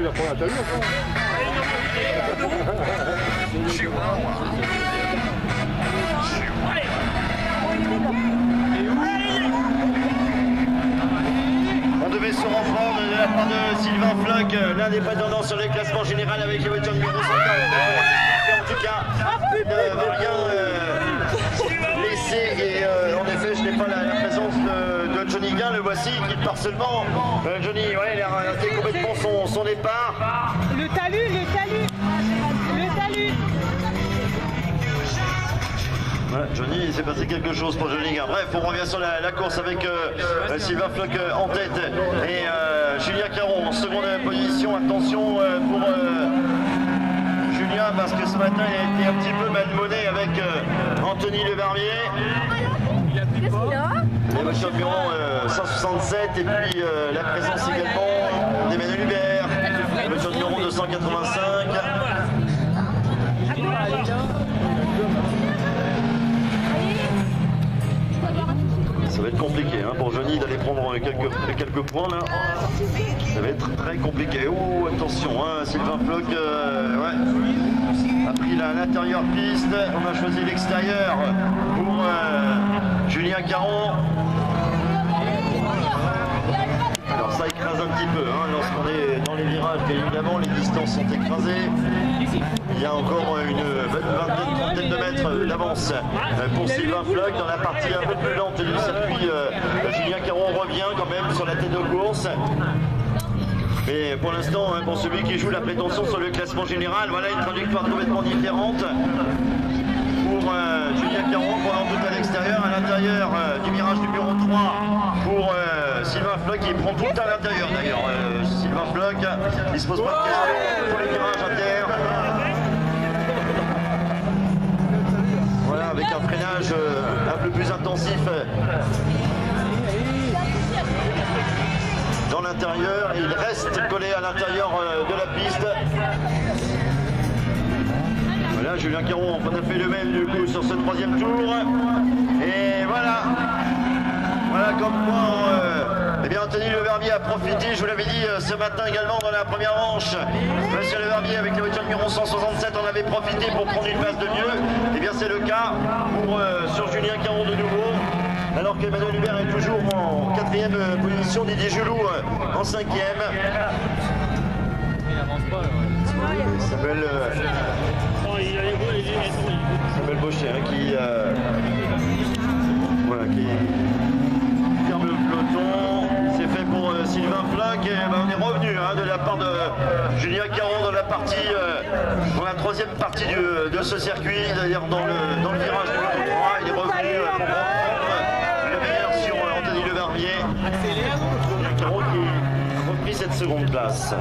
il a pas la tête. On devait se reprendre de la part de Sylvain Floch, l'indépendant sur le classement général avec les voitures numéro 50. En tout cas, ne veut rien laisser. Et en effet, je n'ai pas la présence de Johnny Guin, le voici, qui part seulement. Johnny, ouais, il a raté complètement son départ. Le talus. Voilà, Johnny, il s'est passé quelque chose pour Johnny Guin. Bref, on revient sur la course avec Sylvain Floch en tête et Julien Caron en seconde position. Attention pour Julien, parce que ce matin il a été un petit peu malmené avec Anthony Leverbier. Les voitures numéro 167 et puis la présence également d'Emmanuel Hubert. La voiture numéro 285. Ça va être compliqué pour Johnny d'aller prendre quelques points là. Ça va être très compliqué. Oh, attention, Sylvain Floch a pris l'intérieur piste. On a choisi l'extérieur pour Julien Caron. Alors ça écrase un petit peu lorsqu'on est dans les virages, bien évidemment, les distances sont écrasées. Il y a encore une trentaine de mètres d'avance pour Sylvain Floch dans la partie un peu plus lente du circuit. Julien Caron revient quand même sur la tête de course. Mais pour l'instant, pour celui qui joue la prétention sur le classement général, voilà une trajectoire complètement différente pour Julien Caron pendant tout à l'extérieur. À l'intérieur du virage numéro 3 pour Sylvain Floch qui prend tout à l'intérieur d'ailleurs. Sylvain Floch, il se pose pas de questions pour les virages à terre. Voilà, avec un freinage un peu plus intensif dans l'intérieur. Il reste collé à l'intérieur de la piste. Voilà, Julien Caron on a fait le même du coup sur ce troisième tour. Et voilà. Voilà comme quoi eh bien Anthony Leverbier a profité, je vous l'avais dit ce matin également dans la première manche. Monsieur Leverbier avec la voiture numéro 167 en avait profité pour prendre une place de mieux. Et bien c'est le cas pour sur Julien Caron de nouveau. Alors qu'Emmanuel Hubert est toujours en 4e position, Didier Gelou en 5e. Samuel Baucher qui ferme le peloton. C'est fait pour Sylvain Floch. Et on est revenu de la part de Julien Caron dans la partie, dans la troisième partie de ce circuit, c'est-à-dire dans le virage numéro 3. Il est revenu pour reprendre le meilleur sur Anthony Leverbier. Caron qui a repris cette seconde place.